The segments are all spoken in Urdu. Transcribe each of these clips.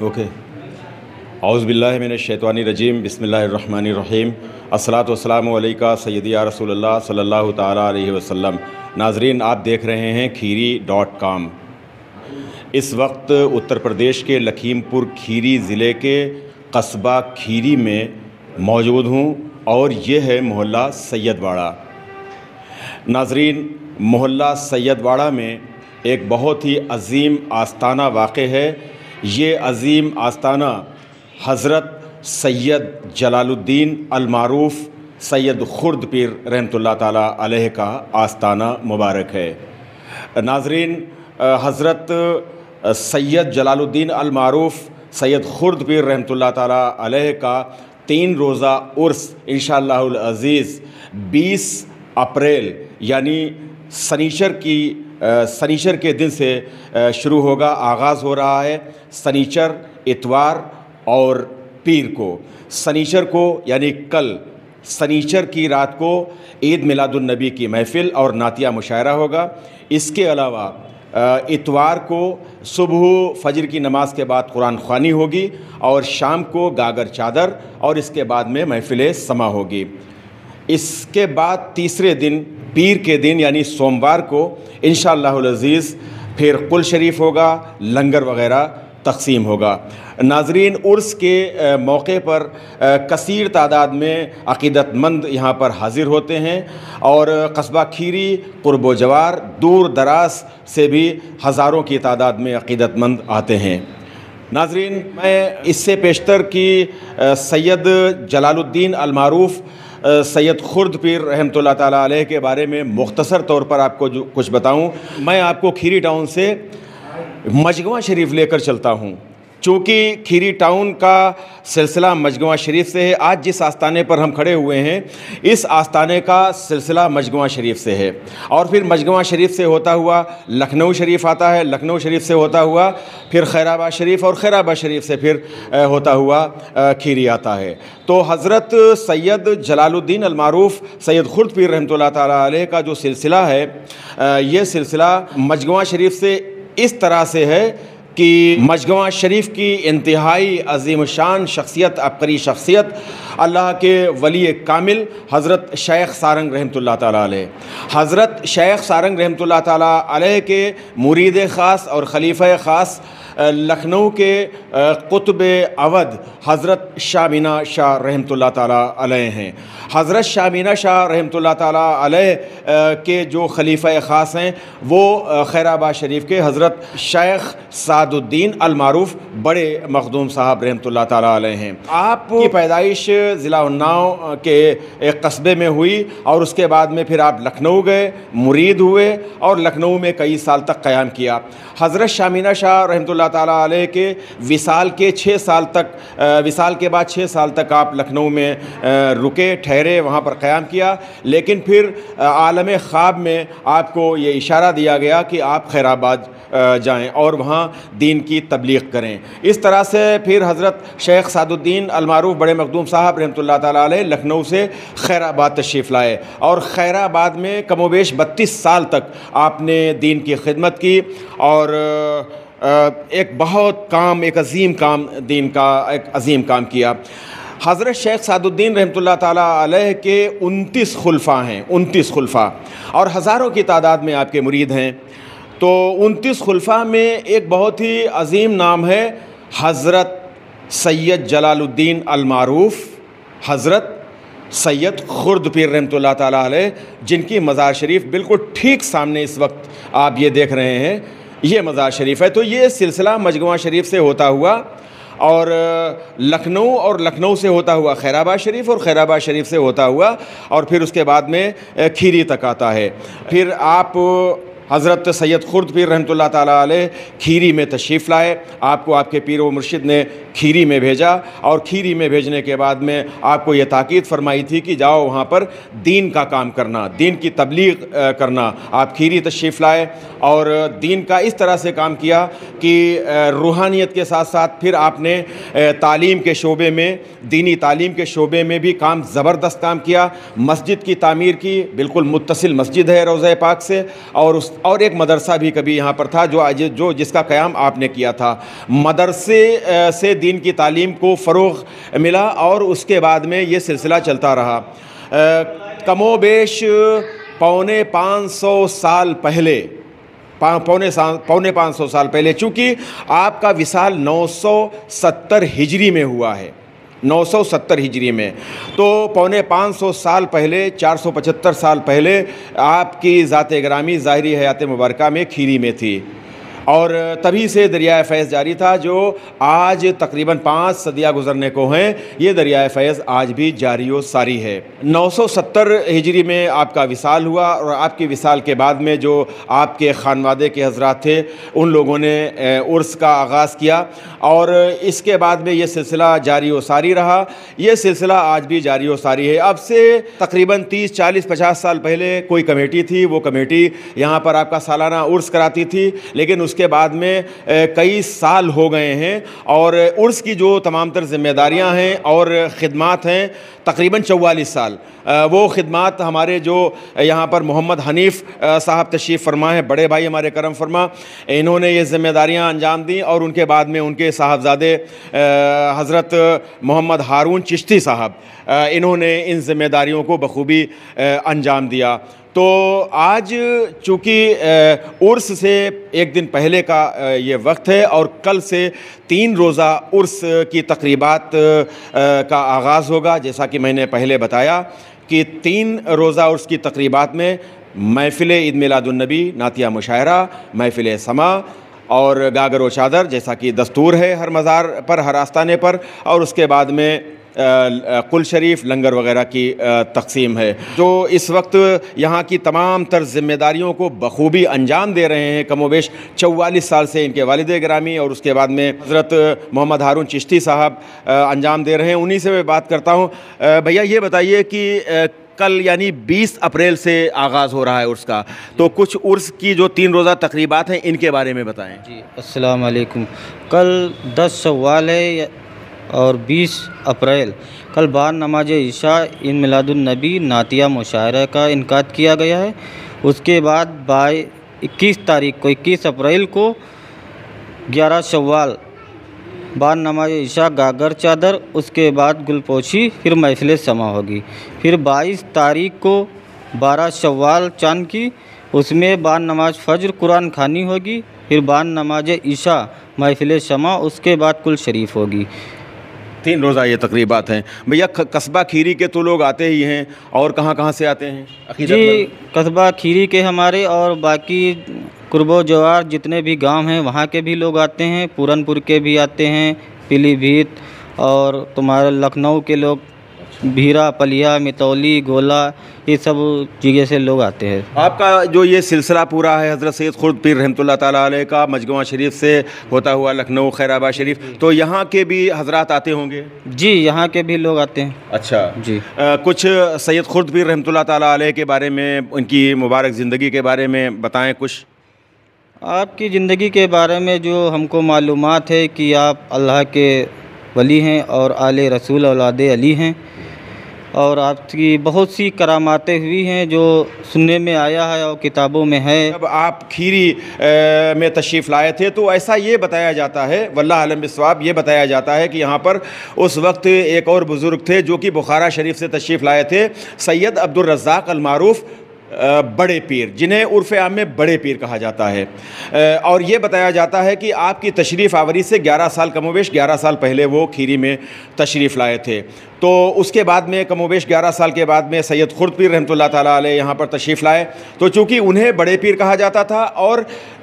اوکے اعوذ باللہ من الشیطان الرجیم بسم اللہ الرحمن الرحیم الصلاۃ والسلام علیکہ سیدی یا رسول اللہ صلی اللہ تعالیٰ علیہ وسلم۔ ناظرین، آپ دیکھ رہے ہیں kheeri.com۔ اس وقت اتر پردیش کے لکھیم پور کھیری ضلع کے قصبہ کھیری میں موجود ہوں اور یہ ہے محلہ سید واڑہ۔ ناظرین، محلہ سید واڑہ میں ایک بہت ہی عظیم آستانہ واقع ہے۔ یہ عظیم آستانہ حضرت سید جلال الدین المعروف سید خرد پیر رحمۃ اللہ تعالیٰ علیہ کا آستانہ مبارک ہے۔ ناظرین، حضرت سید جلال الدین المعروف سید خرد پیر رحمۃ اللہ تعالیٰ علیہ کا 3 روزہ عرس انشاءاللہ العزیز 20 اپریل یعنی سنیچر کے دن سے شروع ہوگا، آغاز ہو رہا ہے۔ سنیچر، اتوار اور پیر کو۔ سنیچر کو یعنی کل سنیچر کی رات کو عید میلاد النبی کی محفل اور نعتیہ مشاعرہ ہوگا۔ اس کے علاوہ اتوار کو صبح فجر کی نماز کے بعد قرآن خوانی ہوگی اور شام کو گاگر چادر اور اس کے بعد میں محفل سما ہوگی۔ اس کے بعد تیسرے دن پیر کے دن یعنی سوموار کو انشاءاللہ العزیز پھر قل شریف ہوگا، لنگر وغیرہ تقسیم ہوگا۔ ناظرین، عرس کے موقع پر کثیر تعداد میں عقیدت مند یہاں پر حاضر ہوتے ہیں اور قصبہ کھیری قرب و جوار دور دراز سے بھی ہزاروں کی تعداد میں عقیدت مند آتے ہیں۔ ناظرین، میں اس سے پیشتر کی سید جلال الدین المعروف سید خرد پیر رحمۃ اللہ تعالیٰ علیہ کے بارے میں مختصر طور پر آپ کو کچھ بتاؤں۔ میں آپ کو کھیری ٹاؤن سے مجگواں شریف لے کر چلتا ہوں، چونکہ کھیری ٹاؤن کا سلسلہ مجگواں شریف سے ہے۔ آج جس آستانے پر ہم کھڑے ہوئے ہیں اس آستانے کا سلسلہ مجگواں شریف سے ہے، اور پھر مجگواں شریف سے ہوتا ہوا لکھنؤ شریف آتا ہے، لکھنؤ شریف سے ہوتا ہوا پھر خیرآباد شریف اور خیرآباد شریف سے پھر ہوتا ہوا کھیری آتا ہے۔ تو حضرت سید جلال الدین المعروف سید خرد پیر رحمۃ اللہ تعالیٰ علیہ کا جو سلسلہ ہے یہ سلسلہ مجگواں شریف سے اس طرح سے ہے کہ مجگواں شریف کی انتہائی عظیم شان شخصیت، عبقری شخصیت، اللہ کے ولی کامل حضرت شیخ سارنگ رحمۃ اللہ تعالیٰ علیہ، حضرت شیخ سارنگ رحمۃ اللہ تعالیٰ علیہ کے مرید خاص اور خلیفہ خاص لکھنؤ کے قطب اودھ حضرت شاہ مینا شاہ رحمۃ اللہ تعالیٰ علیہ ہیں۔ حضرت شاہ مینا شاہ رحمۃ اللہ تعالیٰ علیہ کے جو خلیفہ خاص ہیں وہ خیرآباد شریف کے حضرت شیخ سعد الدین المعروف بڑے مخدوم صاحب رحمۃ اللہ تعالیٰ علیہ ہیں۔ آپ کی پیدائش ضلع اناؤ کے ایک قصبے میں ہوئی اور اس کے بعد میں پھر آپ لکھنؤ گئے، مرید ہوئے اور لکھنؤ میں کئی سال تک قیام کیا۔ حضرت شاہ مینا شاہ رحمۃ اللہ تعالیٰ علیہ کے وصال کے بعد 6 سال تک آپ لکھنؤ میں رکے، ٹھہرے، وہاں پر قیام کیا، لیکن پھر عالم خواب میں آپ کو یہ اشارہ دیا گیا کہ آپ خیرآباد جائیں اور وہاں دین کی تبلیغ کریں۔ اس طرح سے پھر حضرت شیخ سعد الدین المعروف بڑے مخدوم صاحب رحمۃ اللہ تعالیٰ علیہ لکھنؤ سے خیرآباد تشریف لائے اور خیرآباد میں کم و بیش 32 سال تک آپ نے دین کی خدمت کی اور ایک عظیم کام دین کا ایک عظیم کام کیا۔ حضرت شیخ سعد الدین رحمۃ اللہ تعالیٰ علیہ کے 29 خلفاء ہیں، 29 خلفاء، اور ہزاروں کی تعداد میں آپ کے مرید ہیں۔ تو 29 خلفاء میں ایک بہت ہی عظیم نام ہے حضرت سید جلال الدین المعروف حضرت سید خرد پیر رحمۃ اللہ تعالیٰ علیہ، جن کی مزار شریف بالکل ٹھیک سامنے اس وقت آپ یہ دیکھ رہے ہیں، یہ مزار شریف ہے۔ تو یہ سلسلہ مجگواں شریف سے ہوتا ہوا اور لکھنؤ سے ہوتا ہوا خیرآباد شریف اور خیرآباد شریف سے ہوتا ہوا اور پھر اس کے بعد میں کھیری تک آتا ہے۔ پھر آپ حضرت سید خرد پیر رحمۃ اللہ تعالیٰ علیہ کھیری میں تشریف لائے، آپ کو آپ کے پیر و مرشد نے کھیری میں بھیجا اور کھیری میں بھیجنے کے بعد میں آپ کو یہ تاکید فرمائی تھی کہ جاؤ وہاں پر دین کا کام کرنا، دین کی تبلیغ کرنا۔ آپ کھیری تشریف لائے اور دین کا اس طرح سے کام کیا کہ روحانیت کے ساتھ ساتھ پھر آپ نے تعلیم کے شعبے میں، دینی تعلیم کے شعبے میں بھی زبردست کام کیا۔ مسجد کی تعمیر کی، بالکل متصل مسجد ہے روضہ پاک سے، اور اس اور ایک مدرسہ بھی کبھی یہاں پر تھا جس کا قیام آپ نے کیا تھا. مدرسے سے دین کی تعلیم کو فروغ ملا اور اس کے بعد میں یہ سلسلہ چلتا رہا. کم و بیش پونے 500 سال پہلے پونے 500 سال پہلے، چونکہ آپ کا وصال 970 ہجری میں ہوا ہے، 970 ہجری میں، تو پونے 500 سال پہلے، 475 سال پہلے آپ کی ذات گرامی ظاہری حیات مبارکہ میں کھیری میں تھی، اور تبھی سے دریائے فیض جاری تھا جو آج تقریباً 5 صدیاں گزرنے کو ہیں. یہ دریائے فیض آج بھی جاری و ساری ہے. 970 ہجری میں آپ کا وصال ہوا، اور آپ کے وصال کے بعد میں جو آپ کے خانوادے کے حضرات تھے ان لوگوں نے عرس کا آغاز کیا، اور اس کے بعد میں یہ سلسلہ جاری و ساری رہا. یہ سلسلہ آج بھی جاری و ساری ہے. اب سے تقریباً 30 40 50 سال پہلے کوئی کمیٹی تھی، وہ کمیٹی یہاں پر آپ کا سالانہ عرس کراتی تھی، لیکن اس کے بعد میں کئی سال ہو گئے ہیں، اور عرس کی جو تمام تر ذمہ داریاں ہیں اور خدمات ہیں تقریباً 44 سال. وہ خدمات ہمارے جو یہاں پر محمد حنیف صاحب تشریف فرما ہیں، بڑے بھائی ہمارے کرم فرما، انہوں نے یہ ذمہ داریاں انجام دیں، اور ان کے بعد میں ان کے صاحبزادے حضرت محمد ہارون چشتی صاحب، انہوں نے ان ذمہ داریوں کو بخوبی انجام دیا. تو آج چونکہ عرس سے ایک دن پہلے کا یہ وقت ہے، اور کل سے 3 روزہ عرس کی تقریبات کا آغاز ہوگا. جیسا کہ میں نے پہلے بتایا کہ 3 روزہ عرس کی تقریبات میں محفل عید میلاد النبی، نعتیہ مشاعرہ، محفل سماع اور گاگر و چادر، جیسا کہ دستور ہے ہر مزار پر، ہر آستانے پر، اور اس کے بعد میں قل شریف، لنگر وغیرہ کی تقسیم ہے. جو اس وقت یہاں کی تمام تر ذمہ داریوں کو بخوبی انجام دے رہے ہیں، کم و بیش 44 سال سے ان کے والد گرامی، اور اس کے بعد میں حضرت محمد ہارون چشتی صاحب انجام دے رہے ہیں. انہی سے میں بات کرتا ہوں. بھیا یہ بتائیے کہ کل یعنی 20 اپریل سے آغاز ہو رہا ہے عرس کا، تو کچھ عرس کی جو 3 روزہ تقریبات ہیں ان کے بارے میں بتائیں. جی السلام علیکم. کل 10 شوال ہے اور 20 اپریل، کل بعد نماز عشاء عید میلاد النبی نعتیہ مشاعرہ کا انعقاد کیا گیا ہے. اس کے بعد 21 تاریخ کو 21 اپریل کو 11 شوال بعد نماز عشاء گاگر چادر، اس کے بعد گل پوشی، پھر محفل سماع ہوگی. پھر 22 تاریخ کو 12 شوال چاند کی، اس میں بعد نماز فجر قرآن خوانی ہوگی. پھر بعد نماز عشاء محفل سماع، اس کے بعد کل شریف ہوگی. 3 روزہ یہ تقریبات ہیں. بھیا قصبہ کھیری کے تو لوگ آتے ہی ہیں، اور کہاں سے آتے ہیں عقیدت مند؟ جی قصبہ کھیری کے ہمارے اور باقی قرب و جوار جتنے بھی گاؤں ہیں وہاں کے بھی لوگ آتے ہیں، پورن پور کے بھی آتے ہیں، پیلی بھیت، اور تمہارے لکھنؤ کے لوگ، بھیرا، پلیا، متولی، گولا، یہ سب جگہ سے لوگ آتے ہیں. آپ کا جو یہ سلسلہ پورا ہے حضرت سید خرد پیر رحمۃ اللہ تعالیٰ علیہ کا مجموعہ شریف سے ہوتا ہوا لکھنؤ خیر آباد شریف، تو یہاں کے بھی حضرات آتے ہوں گے؟ جی یہاں کے بھی لوگ آتے ہیں. اچھا جی. کچھ سید خرد پیر رحمۃ اللہ تعالیٰ علیہ کے بارے میں، ان کی مبارک زندگی کے بارے میں بتائیں کچھ. آپ کی زندگی کے بارے میں جو ہم کو معلومات ہے کہ آپ اللہ کے ولی ہیں اور آل رسول اولاد علی ہیں، اور آپ کی بہت سی کراماتیں ہوئی ہیں جو سننے میں آیا ہے اور کتابوں میں ہے. جب آپ کھیری میں تشریف لائے تھے تو ایسا یہ بتایا جاتا ہے، واللہ عالم بالصواب، یہ بتایا جاتا ہے کہ یہاں پر اس وقت ایک اور بزرگ تھے جو کہ بخارا شریف سے تشریف لائے تھے، سید عبد الرزاق المعروف بڑے پیر، جنہیں عرف عام میں بڑے پیر کہا جاتا ہے. اور یہ بتایا جاتا ہے کہ آپ کی تشریف آوری سے 11 سال کم و بیش 11 سال پہلے وہ کھیری میں تشریف لائے تھے. تو اس کے بعد میں کم و بیش 11 سال کے بعد میں سید خرد پیر رحمۃ اللہ تعالیٰ علیہ یہاں پر تشریف لائے. تو چونکہ انہیں بڑے پیر کہا جاتا تھا اور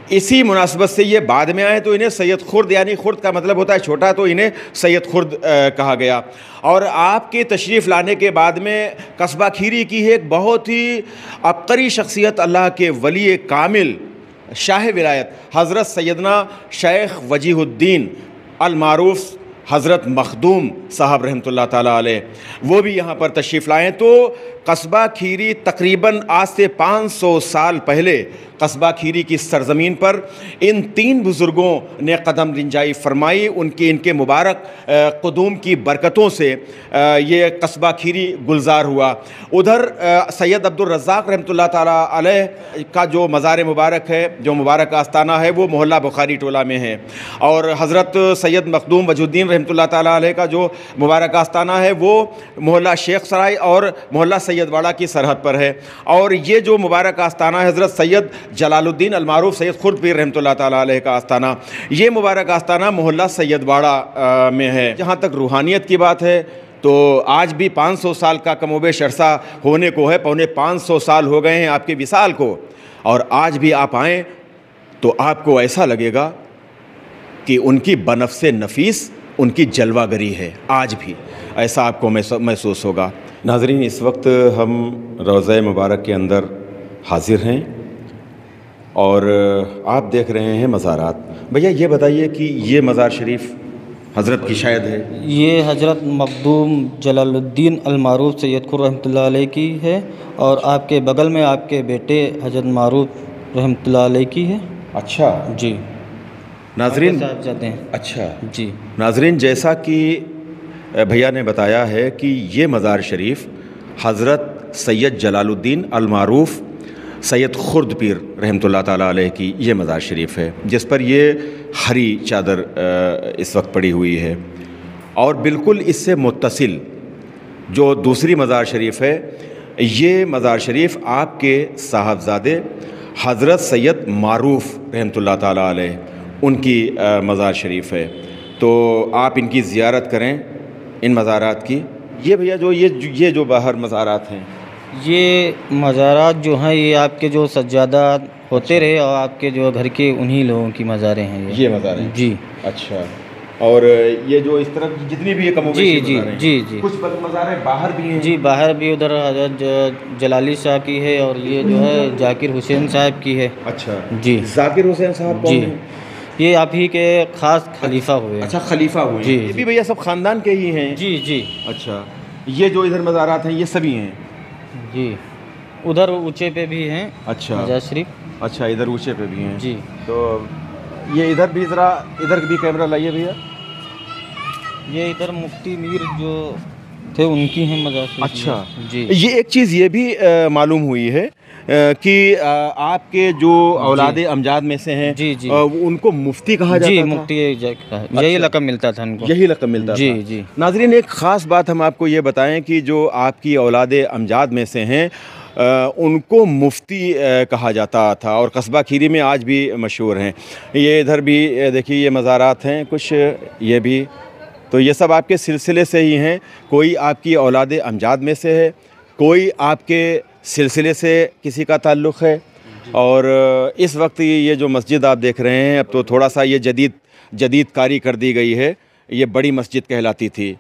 اسی مناسبت سے یہ بعد میں آئے، تو انہیں سید خرد، یعنی خرد کا مطلب ہوتا ہے چھوٹا، تو انہیں سید خرد کہا گیا. اور آپ کے تشریف لانے کے بعد میں قصبہ کھیری کی ایک بہت ہی عبقری شخصیت، اللہ کے ولی کامل شاہ ولایت حضرت سیدنا شیخ وجیہ الدین المعروف حضرت مخدوم صاحب رحمۃ اللہ تعالیٰ علیہ، وہ بھی یہاں پر تشریف لائیں. تو قصبہ کھیری تقریباً آج سے 500 سال پہلے قصبہ کھیری کی سرزمین پر ان 3 بزرگوں نے قدم رنجائی فرمائی. ان کے مبارک قدوم کی برکتوں سے یہ قصبہ کھیری گلزار ہوا. ادھر سید عبدالرزاق رحمۃ اللہ تعالیٰ علیہ کا جو مزار مبارک ہے, جو مبارک آستانہ ہے, وہ محلہ بخاری ٹولہ میں ہے. اور حضرت سید مخدوم وجہ الدین رحمۃ اللہ تعالیٰ علیہ کا جو مبارک آستانہ ہے وہ محلہ شیخ سرائے اور محلہ سید واڑہ کی سرحد پر ہے. اور یہ جو مبارک آستانہ ہے حضرت سید جلال الدین المعروف سید خرد پیر رحمۃ اللہ تعالیٰ علیہ کا آستانہ, یہ مبارک آستانہ محلہ سید واڑہ میں ہے. جہاں تک روحانیت کی بات ہے تو آج بھی 500 سال کا کم و بیش عرصہ ہونے کو ہے, 550 سال ہو گئے ہیں آپ کے وصال کو, اور آج بھی آپ آئیں تو آپ کو ایسا لگے گا کہ ان کی بنفس نفیس ان کی جلوہ گری ہے, آج بھی ایسا آپ کو محسوس ہوگا. ناظرین, اس وقت ہم روضہ مبارک کے اندر حاضر ہیں اور آپ دیکھ رہے ہیں مزارات. بھیا یہ بتائیے کہ یہ مزار شریف حضرت کی شاید ہے؟ یہ حضرت مخدوم جلال الدین المعروف سید خرد رحمۃ اللہ علیہ کی ہے, اور آپ کے بغل میں آپ کے بیٹے حضرت معروف رحمۃ اللہ علیہ کی ہے. اچھا جی ناظرین, صاحب جاتے ہیں. اچھا جی ناظرین, جیسا کہ بھیا نے بتایا ہے کہ یہ مزار شریف حضرت سید جلال الدین المعروف سید خرد پیر رحمۃ اللہ تعالیٰ علیہ کی یہ مزار شریف ہے, جس پر یہ ہری چادر اس وقت پڑی ہوئی ہے. اور بالکل اس سے متصل جو دوسری مزار شریف ہے, یہ مزار شریف آپ کے صاحبزادے حضرت سید معروف رحمۃ اللہ تعالیٰ علیہ ان کی مزار شریف ہے. تو آپ ان کی زیارت کریں, ان مزارات کی. یہ بھیا جو یہ جو باہر مزارات ہیں, یہ مزارات جو ہیں یہ آپ کے جو سجادات ہوتے رہے اور آپ کے جو گھر کے انہی لوگوں کی مزاریں ہیں. یہ مزار ہیں؟ جی. اچھا. اور یہ جو اس طرف جتنی بھی یہ کم و بیش مزار ہیں, جی جی کچھ مزاریں باہر بھی ہیں؟ جی باہر بھی, ادھر حضرت جلالی شاہ کی ہے, اور یہ جو ہے ذاکر حسین صاحب کی ہے. اچھا جی. ذاکر حسین صاحب کون ہیں؟ یہ آپ ہی کے خاص خلیفہ ہوئے. اچھا, خلیفہ ہوئے. جی. یہ بھی بھیا سب خاندان کے ہی ہیں؟ جی جی. اچھا. یہ جو ادھر مزارات ہیں یہ سبھی ہیں؟ جی. ادھر اونچے پہ بھی ہیں. اچھا مزار شریف. اچھا, ادھر اونچے پہ بھی ہیں. جی. تو یہ ادھر بھی ذرا ادھر بھی کیمرہ لائیے بھیا. یہ ادھر مفتی میر جو تھے ان کی ہیں مزار شریف. اچھا. جی. یہ ایک چیز یہ بھی معلوم ہوئی ہے کہ آپ کے جو اولاد امجاد میں سے ہیں, جی جی, ان کو مفتی کہا جاتا جی تھا. مفتی یہی لقب ملتا تھا ان کو. یہی لقب ملتا جی تھا. جی. ناظرین, ایک خاص بات ہم آپ کو یہ بتائیں کہ جو آپ کی اولاد امجاد میں سے ہیں ان کو مفتی کہا جاتا تھا, اور قصبہ کھیری میں آج بھی مشہور ہیں. یہ ادھر بھی دیکھیے یہ مزارات ہیں کچھ, یہ بھی, تو یہ سب آپ کے سلسلے سے ہی ہیں. کوئی آپ کی اولاد امجاد میں سے ہے, کوئی آپ کے سلسلے سے کسی کا تعلق ہے. اور اس وقت یہ جو مسجد آپ دیکھ رہے ہیں, اب تو تھوڑا سا یہ جدید کاری کر دی گئی ہے. یہ بڑی مسجد کہلاتی تھی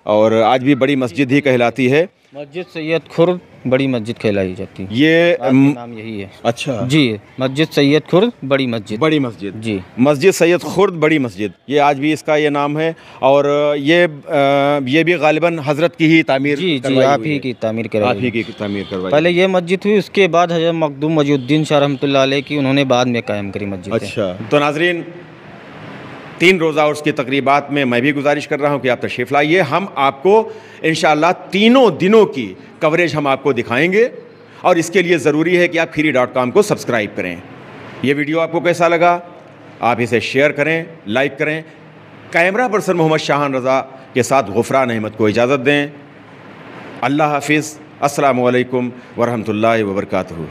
اور آج بھی بڑی مسجد ہی کہلاتی ہے. مسجد سید خرد بڑی مسجد کہلائی جاتی ہے. یہ نام یہی ہے. اچھا. جی, مسجد سید خرد بڑی مسجد. بڑی مسجد. جی. مسجد سید خرد بڑی مسجد, یہ آج بھی اس کا یہ نام ہے. اور یہ بھی غالباً حضرت کی ہی تعمیر. جی جی, آپ ہی کی تعمیر کروائی. آپ ہی کی تعمیر کروائی. پہلے یہ مسجد ہوئی, اس کے بعد حضرت مخدوم وجہ الدین شاہ رحمۃ اللہ علیہ کی انہوں نے بعد میں قائم کری مسجد. اچھا. تو ناظرین, 3 روزہ عرس کی تقریبات میں بھی گزارش کر رہا ہوں کہ آپ تشریف لائیے. ہم آپ کو انشاءاللہ تینوں دنوں کی کوریج ہم آپ کو دکھائیں گے, اور اس کے لیے ضروری ہے کہ آپ Khiry.com کو سبسکرائب کریں. یہ ویڈیو آپ کو کیسا لگا, آپ اسے شیئر کریں, لائک کریں. کیمرہ پرسن محمد شاہان رضا کے ساتھ غفران احمد کو اجازت دیں. اللہ حافظ. السلام علیکم ورحمۃ اللہ وبرکاتہ.